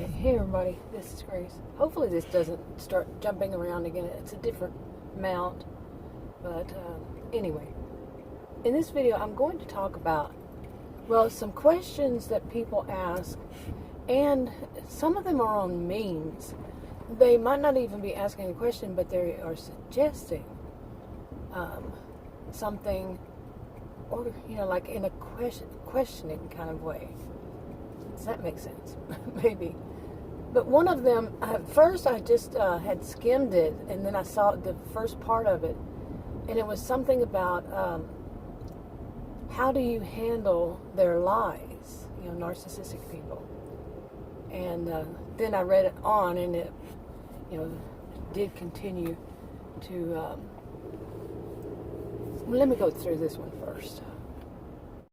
Okay, hey everybody, this is Grace. Hopefully this doesn't start jumping around again. It's a different mount. But anyway, in this video I'm going to talk about, well, some questions that people ask, and some of them are on memes. They might not even be asking a question, but they are suggesting something, or, like in a questioning kind of way. Does that make sense? Maybe. But one of them, at first I just had skimmed it, and then I saw the first part of it, and it was something about how do you handle their lies, narcissistic people. And then I read it on, and it, did continue to, let me go through this one first.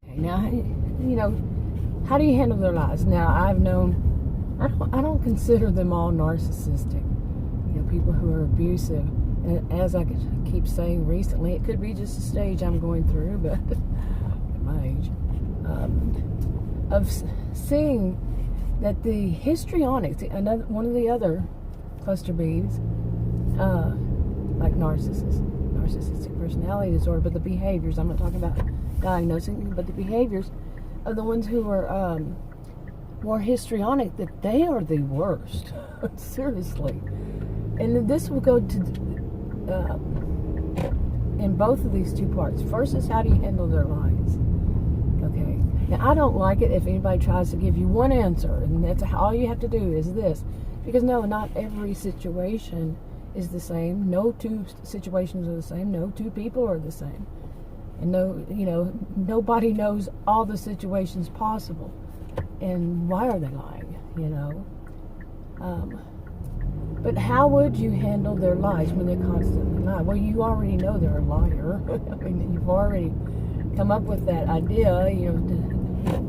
Okay, now, how do you handle their lies? Now, I've known, I don't consider them all narcissistic. People who are abusive. And as I keep saying recently, it could be just a stage I'm going through, but at my age, of seeing that the histrionics, one of the other cluster Bs, like narcissistic personality disorder, but the behaviors, I'm not talking about diagnosing, but the behaviors of the ones who are more histrionic, that they are the worst. Seriously. And this will go to in both of these two parts. First is, how do you handle their lies? Okay. Now, I don't like it if anybody tries to give you one answer, and that's all you have to do is this. Because no, not every situation is the same. No two situations are the same. No two people are the same. And nobody knows all the situations possible. And why are they lying, But how would you handle their lies when they constantly lie? Well, you already know they're a liar. I mean, you've already come up with that idea,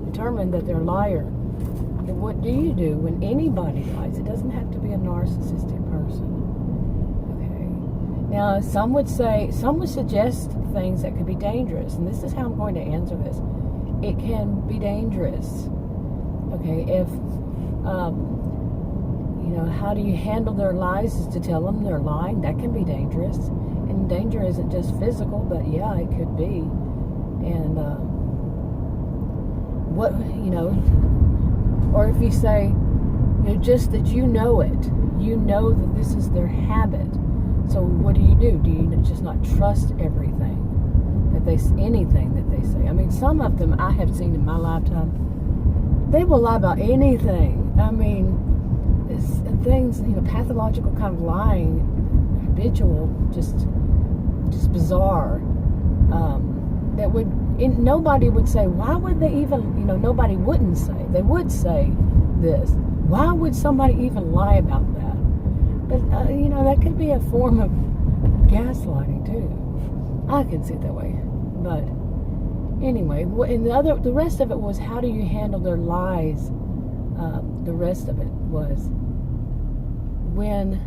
determined that they're a liar. And what do you do when anybody lies? It doesn't have to be a narcissistic person. Okay. Now, some would suggest things that could be dangerous, and this is how I'm going to answer this. It can be dangerous. Okay, if, how do you handle their lies is to tell them they're lying. That can be dangerous. And danger isn't just physical, but yeah, it could be. And, or if you say, just that you know it, that this is their habit. So what do? Do you just not trust everything anything that they say? I mean, some of them I have seen in my lifetime, they will lie about anything. I mean, things, pathological kind of lying, habitual, just bizarre. That nobody would say, why would they even, nobody wouldn't say. They would say this. Why would somebody even lie about that? But, that could be a form of gaslighting too. I can see it that way. But anyway, and the rest of it was, how do you handle their lies? The rest of it was when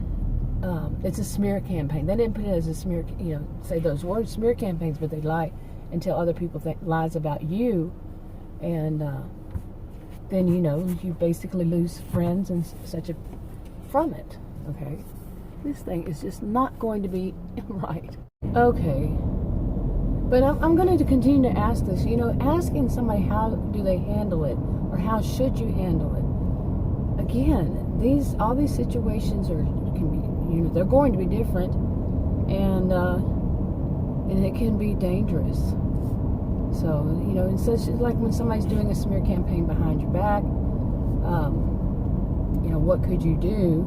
it's a smear campaign. They didn't put it as a smear, say those words, smear campaigns, but they lie and tell other people lies about you, and then you basically lose friends and such from it. Okay, this thing is just not going to be right. Okay. But I'm going to continue to ask this, asking somebody how do they handle it, or how should you handle it. Again, all these situations can be, they're going to be different, and it can be dangerous. So, and such like when somebody's doing a smear campaign behind your back, what could you do?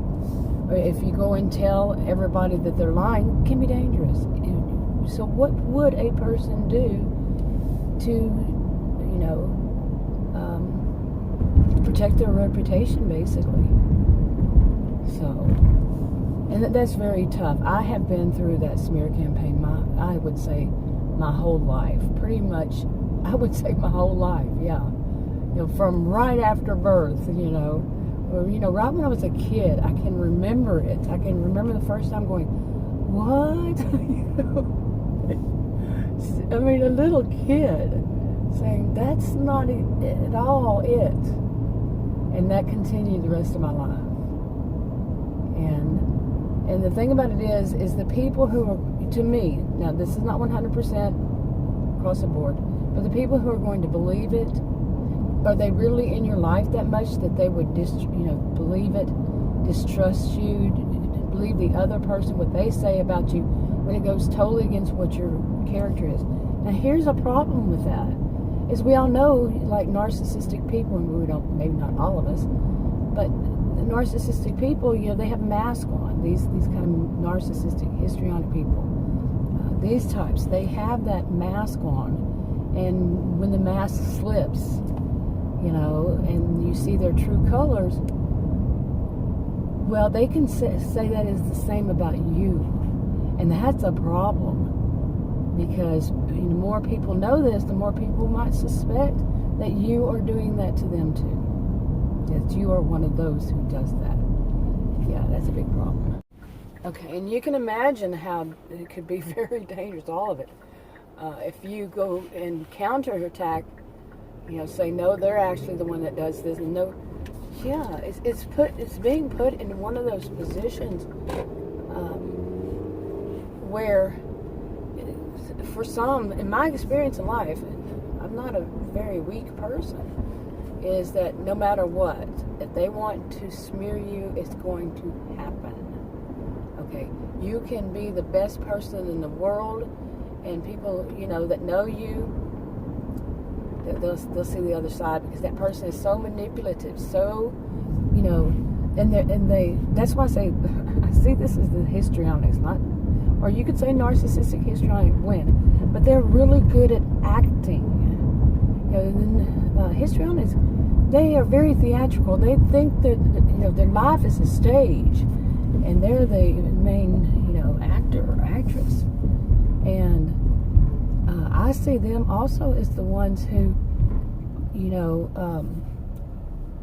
Or if you go and tell everybody that they're lying, it can be dangerous. So what would a person do to, protect their reputation, basically? So, and that's very tough. I have been through that smear campaign, I would say, my whole life. Pretty much, I would say my whole life, yeah. From right after birth, or, right when I was a kid, I can remember it. I can remember the first time going, what? I mean, a little kid saying, that's not at all it. And that continued the rest of my life. And the thing about it is the people who are, to me, now this is not 100% across the board, but the people who are going to believe it, are they really in your life that much that they would believe it, distrust you, believe the other person, what they say about you, when it goes totally against what your character is? Now here's a problem with that, is we all know, like, narcissistic people, and we don't, maybe not all of us, but narcissistic people, they have a mask on. These kind of narcissistic histrionic people, these types, they have that mask on, and when the mask slips, and you see their true colors, well, they can say that is the same about you, and that's a problem, because the more people know this, the more people might suspect that you are doing that to them too. That you are one of those who does that. Yeah, that's a big problem. Okay, and you can imagine how it could be very dangerous, all of it. If you go and counterattack, say, no, they're actually the one that does this, and no, yeah, it's being put in one of those positions where, for some, in my experience in life, I'm not a very weak person, is that no matter what, if they want to smear you, it's going to happen. Okay, you can be the best person in the world, and people, that know you, they'll see the other side, because that person is so manipulative, so, and they that's why I say, I see this as the histrionics, not, or you could say narcissistic histrionic win, but they're really good at acting. Histrionics, they are very theatrical. They think that their life is a stage, and they're the main actor or actress. And I see them also as the ones who,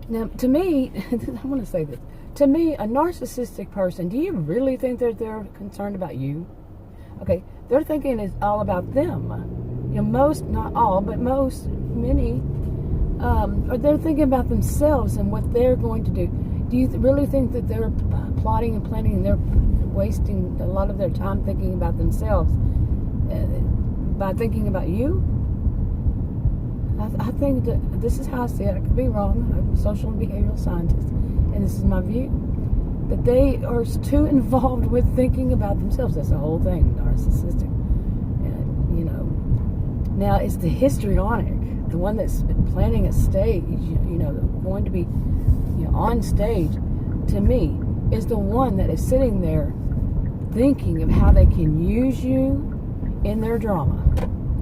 now to me, I want to say this. To me, a narcissistic person, do you really think that they're concerned about you? Okay, they're thinking it's all about them. Most, not all, but many, or they're thinking about themselves and what they're going to do. Do you really think that they're plotting and planning, and they're wasting a lot of their time thinking about themselves by thinking about you? I think that this is how I see it. I could be wrong. I'm a social and behavioral scientist, and this is my view. That they are too involved with thinking about themselves. That's the whole thing, narcissistic. Now it's the histrionic, the one that's planning a stage, going to be, on stage, to me, is the one that is sitting there thinking of how they can use you in their drama.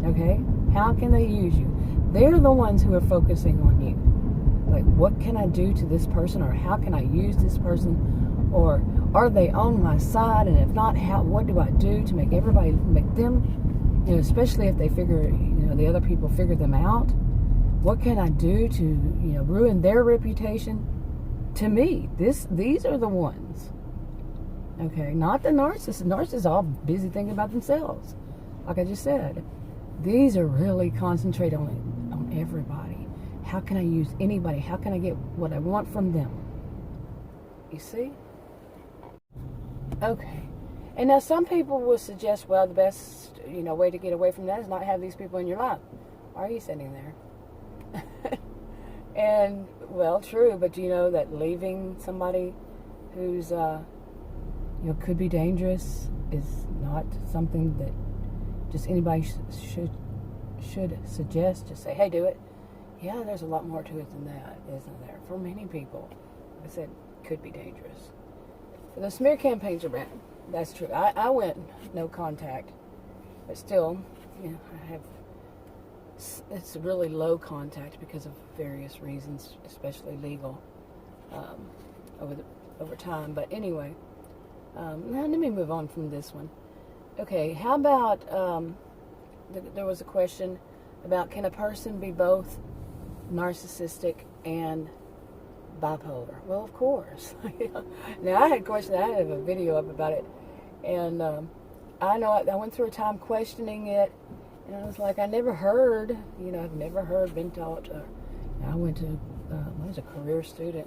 Okay? How can they use you? They're the ones who are focusing on you. Like, what can I do to this person, or how can I use this person, or are they on my side, and if not, what do I do to make them, especially if they figure, the other people figure them out. What can I do to, ruin their reputation? To me, these are the ones. Okay, not the narcissists. Narcissists are all busy thinking about themselves. Like I just said, these are really concentrated on everybody. How can I use anybody? How can I get what I want from them? You see? Okay. And now some people will suggest, well, the best, way to get away from that is not have these people in your life. Why are you sitting there? And, well, true, but do you know that leaving somebody who's, could be dangerous is not something that just anybody should suggest? Just say, hey, do it. Yeah, there's a lot more to it than that, isn't there? For many people, like I said, could be dangerous. But the smear campaigns are bad. That's true. I went no contact, but still, I have. It's really low contact because of various reasons, especially legal, over time. But anyway, now let me move on from this one. Okay, how about there was a question about, can a person be both narcissistic and bipolar? Well, of course. Now, I had questions. I have a video up about it, and I know I went through a time questioning it, and I was like, I never heard, I've never heard, been taught. I went to I was a career student,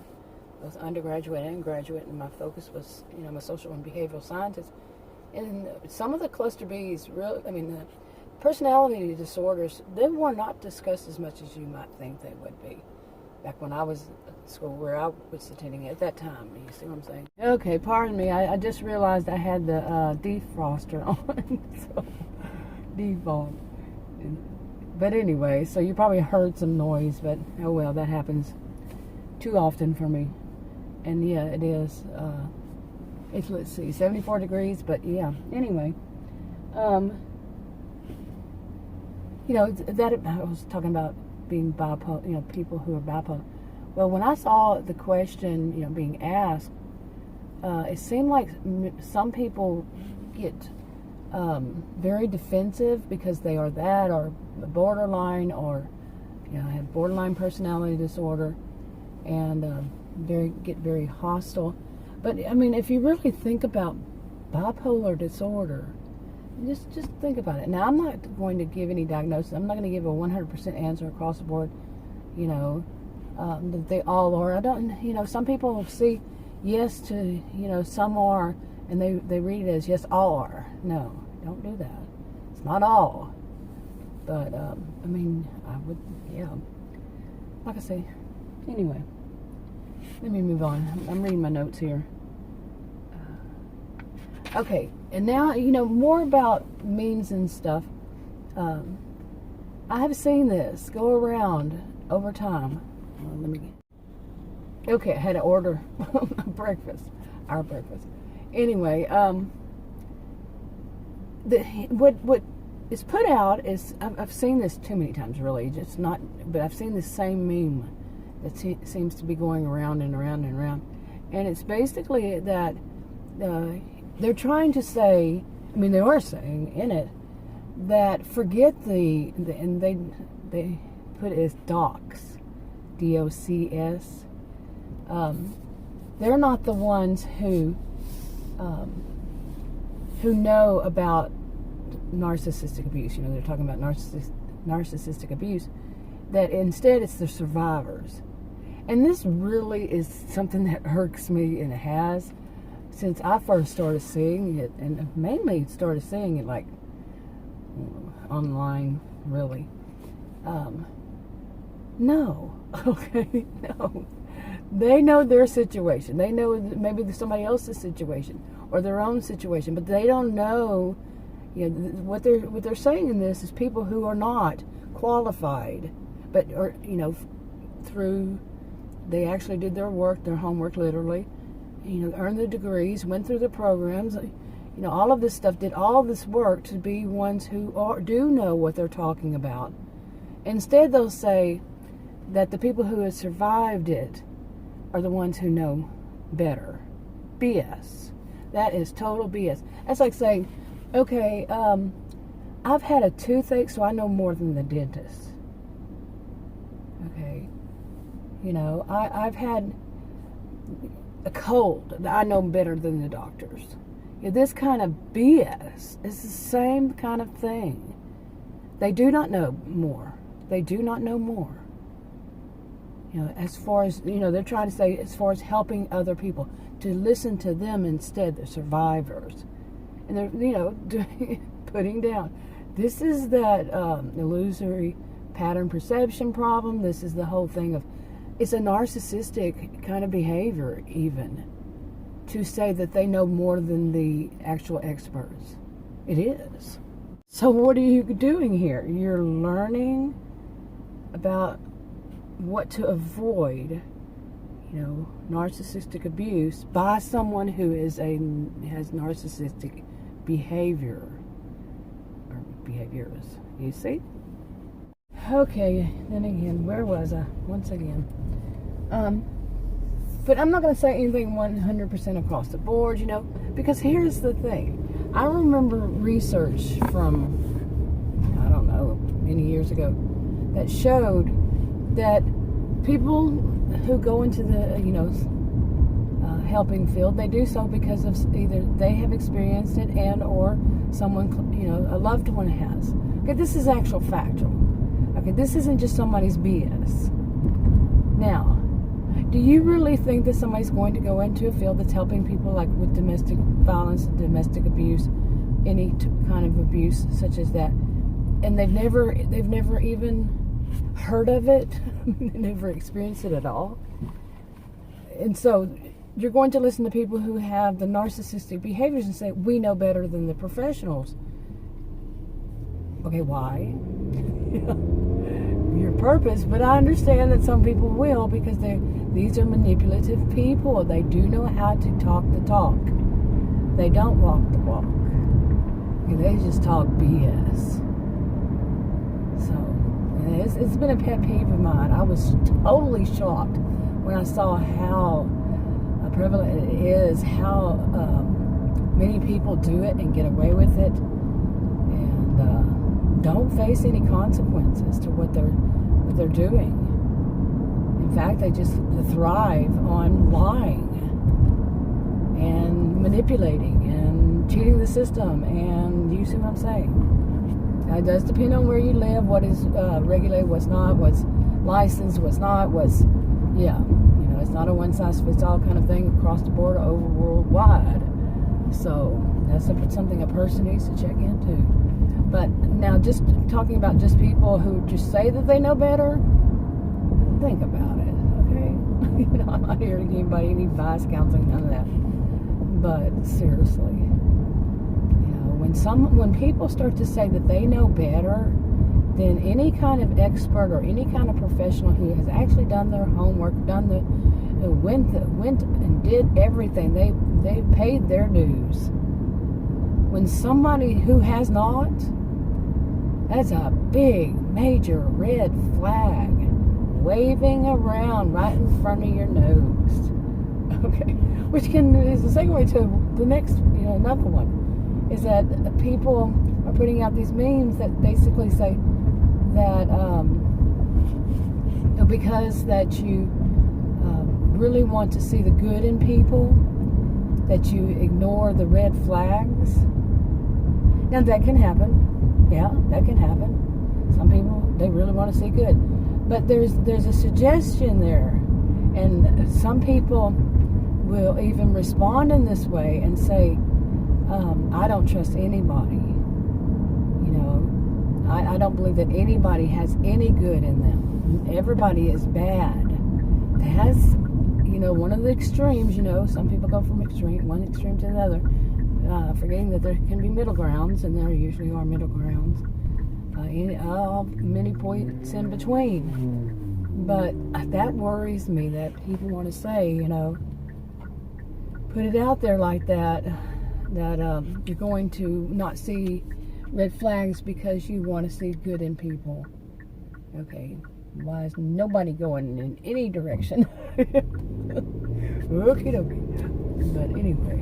both undergraduate and graduate, and my focus was, I'm a social and behavioral scientist. And some of the cluster Bs, the personality disorders, they were not discussed as much as you might think they would be. Back when I was at school, where I was attending at that time. You see what I'm saying? Okay, pardon me. I just realized I had the defroster on. So, default. But anyway, so you probably heard some noise, but oh well, that happens too often for me. And yeah, it is. It's, let's see, 74 degrees, but yeah. Anyway, that I was talking about being bipolar, people who are bipolar. Well, when I saw the question, being asked, it seemed like some people get very defensive because they are that, or borderline, or have borderline personality disorder, and get very hostile. But if you really think about bipolar disorder, just think about it. Now, I'm not going to give any diagnosis. I'm not going to give a 100% answer across the board. That they all are. I don't. Some people see yes to some are, and they read it as yes, all are. No, don't do that. It's not all. But I would, like I say. Anyway, let me move on. I'm reading my notes here. Okay, and now, more about memes and stuff. I have seen this go around over time. Okay, I had to order breakfast, our breakfast. Anyway, what is put out is, I've seen this too many times, really. Just not, but I've seen the same meme that seems to be going around and around and around, and it's basically that they're trying to say, they are saying in it that forget and they put it as docs, DOCS. They're not the ones who know about narcissistic abuse. They're talking about narcissistic abuse. That instead it's the survivors. And this really is something that irks me, and it has since I first started seeing it, and mainly started seeing it like online, really. No, okay, no. They know their situation. They know maybe somebody else's situation or their own situation, but they don't know. What they're saying in this is people who are not qualified, but through they actually did their work, their homework, literally. Earned the degrees, went through the programs, all of this stuff, did all this work to be ones who do know what they're talking about. Instead, they'll say that the people who have survived it are the ones who know better. BS. That is total BS. That's like saying, okay, I've had a toothache, so I know more than the dentist. Okay. I've had a cold. I know better than the doctors. This kind of BS is the same kind of thing. They do not know more. They do not know more. As far as, they're trying to say, as far as helping other people, to listen to them instead, the survivors. And they're, putting down. This is that illusory pattern perception problem. This is the whole thing of, it's a narcissistic kind of behavior, even, to say that they know more than the actual experts. It is. So what are you doing here? You're learning about what to avoid, narcissistic abuse by someone who has narcissistic behavior, or behaviors. You see? Okay, then again, where was I? Once again. But I'm not going to say anything 100% across the board, because here's the thing. I remember research from, I don't know, many years ago, that showed that people who go into the, helping field, they do so because of either they have experienced it and or someone, a loved one has. Okay, this is actual factual. Okay, this isn't just somebody's BS. Now, Do you really think that somebody's going to go into a field that's helping people like with domestic violence, domestic abuse, any kind of abuse such as that, and they've never even heard of it, never experienced it at all? And so you're going to listen to people who have the narcissistic behaviors and say, we know better than the professionals. Okay, why? Your purpose, but I understand that some people will, because these are manipulative people. They do know how to talk the talk. They don't walk the walk. They just talk BS. So, it's been a pet peeve of mine. I was totally shocked when I saw how prevalent it is, how many people do it and get away with it, and don't face any consequences to what they're doing. In fact, they just thrive on lying and manipulating and cheating the system. And you see what I'm saying? Now, it does depend on where you live, what is regulated, what's not, what's licensed, what's not, it's not a one-size-fits-all kind of thing across the board over worldwide. So that's something a person needs to check into. But now, just talking about just people who just say that they know better, think about it, okay? I'm not here to give anybody any advice, counseling, none of that. But seriously, when people start to say that they know better than any kind of expert or any kind of professional who has actually done their homework, went and did everything, they paid their dues. When somebody who has not, that's a big, major red flag waving around right in front of your nose. Okay, which is a segue to the next, another one, is that people are putting out these memes that basically say that because that you really want to see the good in people, that you ignore the red flags. Now that can happen. Yeah, that can happen. Some people, they really want to see good. But there's a suggestion there. And some people will even respond in this way and say, I don't trust anybody. I don't believe that anybody has any good in them. Everybody is bad. That's, one of the extremes, some people go from one extreme to the other, forgetting that there can be middle grounds, and there usually are middle grounds. Many points in between. But that worries me, that people want to say, put it out there like that you're going to not see red flags because you want to see good in people. Okay, why is nobody going in any direction? Okie dokie. But anyway,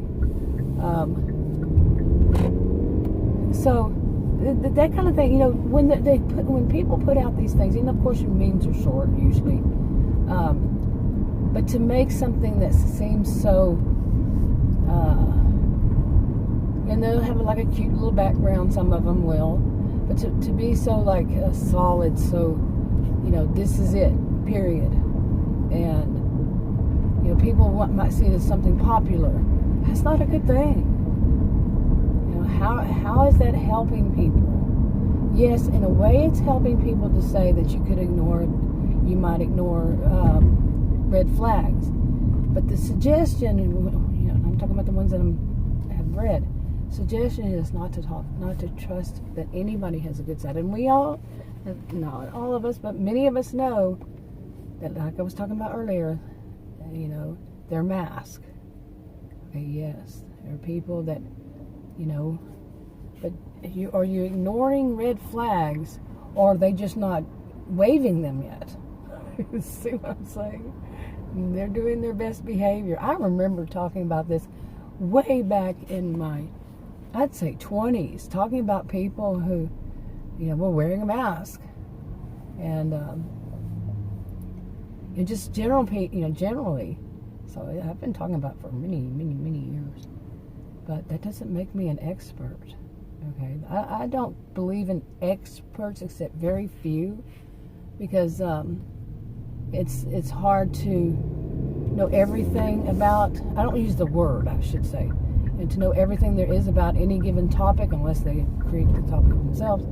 so that kind of thing, when people put out these things, and of course your memes are short usually, but to make something that seems so, and they'll have like a cute little background, some of them will, but to be so like solid, so this is it, period, and people might see it as something popular. That's not a good thing. How is that helping people? Yes, in a way it's helping people to say that you might ignore red flags. But the suggestion, I'm talking about the ones that I have read, suggestion is not to trust that anybody has a good side. And we all, not all of us, but many of us know that, like I was talking about earlier, they're masked. Okay, yes, there are people that, but are you ignoring red flags, or are they just not waving them yet? See what I'm saying? They're doing their best behavior. I remember talking about this way back in my, I'd say 20s, talking about people who, were wearing a mask, and just generally. So I've been talking about it for many, many, many years. But that doesn't make me an expert. Okay, I don't believe in experts except very few, because it's hard to know everything about, I don't use the word, I should say, and to know everything there is about any given topic, unless they create the topic themselves.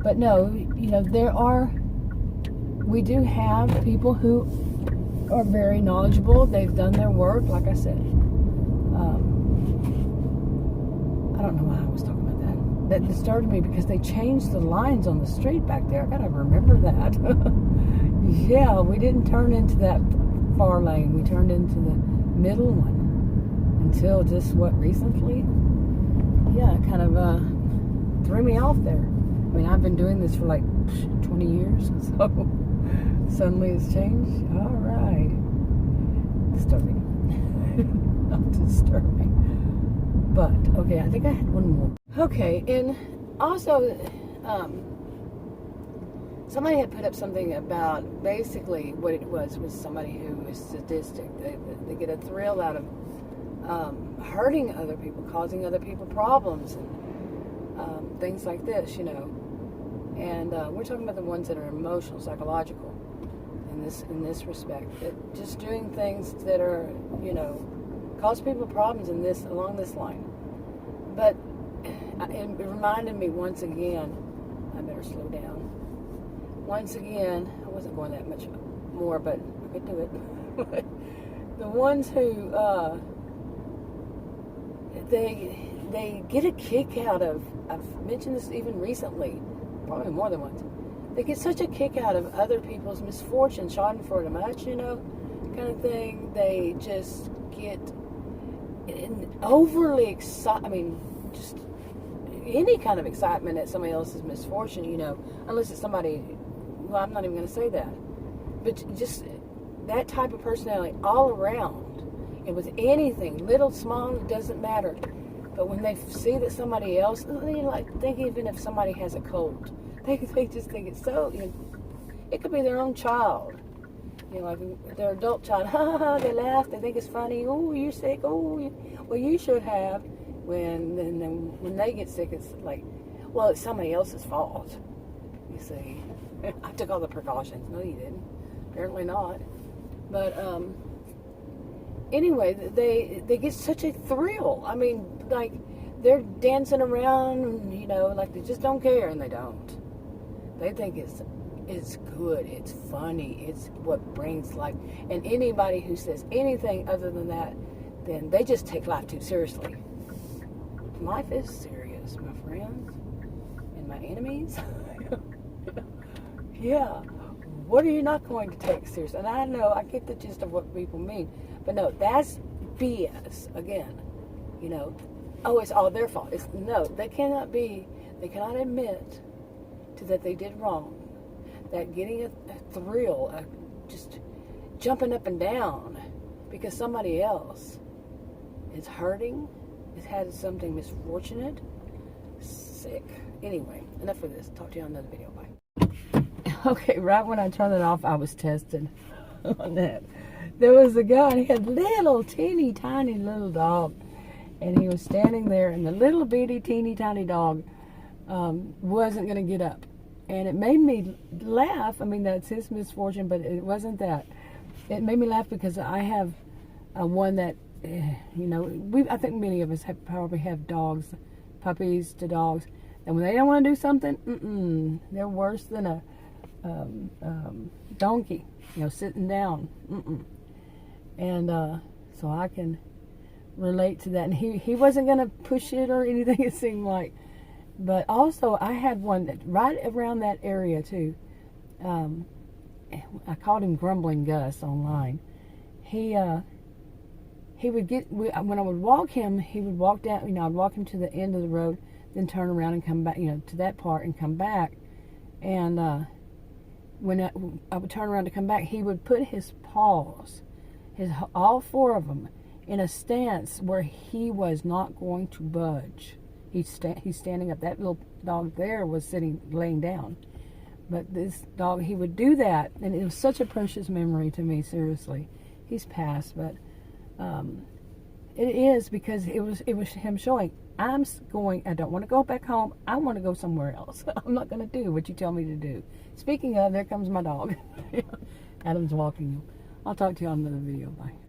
But no, we do have people who are very knowledgeable. They've done their work, like I said. I don't know why I was talking about that. That disturbed me because they changed the lines on the street back there. I gotta remember that. Yeah, we didn't turn into that far lane. We turned into the middle one until just recently? Yeah, it kind of threw me off there. I mean, I've been doing this for like 20 years, so suddenly it's changed. All right. Disturbing. Not disturbing. But, okay, I think I had one more. Okay, and also, somebody had put up something about basically what it was somebody who is sadistic. They get a thrill out of hurting other people, causing other people problems, and things like this, And we're talking about the ones that are emotional, psychological, in this respect. Just doing things that are, cause people problems along this line. But it reminded me once again, I better slow down. Once again, I wasn't going that much more, but I could do it. The ones who they get a kick out of, I've mentioned this even recently, probably more than once. They get such a kick out of other people's misfortune, Schadenfreude, kind of thing. They just get overly excited. I mean, just any kind of excitement at somebody else's misfortune, unless it's somebody, well, I'm not even going to say that. But just that type of personality all around. And with anything, little, small, it doesn't matter. But when they see that somebody else, think even if somebody has a cold, they just think it's so, it could be their own child. Like their adult child, they laugh, they think it's funny, oh, you're sick, oh, well, you should have. When they get sick, it's like, well, it's somebody else's fault, you see. I took all the precautions. No, you didn't. Apparently not. But, anyway, they get such a thrill. I mean, like, they're dancing around, like they just don't care, and they don't. They think it's good, it's funny, it's what brings life. And anybody who says anything other than that, then they just take life too seriously. Life is serious, my friends and my enemies. Yeah. What are you not going to take seriously? And I know, I get the gist of what people mean. But no, that's BS. Again, oh, it's all their fault. No, they cannot admit to that they did wrong. That getting a thrill, just jumping up and down because somebody else is hurting, has had something misfortunate, sick. Anyway, enough of this. Talk to you on another video. Bye. Okay, right when I turned it off, I was tested on that. There was a guy, and he had little, teeny, tiny little dog. And he was standing there, and the little bitty, teeny, tiny dog wasn't going to get up. And it made me laugh. I mean, that's his misfortune, but it wasn't that. It made me laugh because I have one that, I think many of us probably have dogs, puppies to dogs. And when they don't want to do something, they're worse than a donkey, sitting down. And so I can relate to that. And he wasn't going to push it or anything, it seemed like. But also, I had one that right around that area, too. I called him Grumbling Gus online. He would when I would walk him, he would walk down, I'd walk him to the end of the road, then turn around and come back, to that part and come back. And when I would turn around to come back, he would put his paws, all four of them, in a stance where he was not going to budge. He's standing up. That little dog there was laying down. But this dog, he would do that, and it was such a precious memory to me, seriously. He's passed, but it is because it was him showing, I don't want to go back home. I want to go somewhere else. I'm not going to do what you tell me to do. Speaking of, there comes my dog. Adam's walking. I'll talk to you on another video. Bye.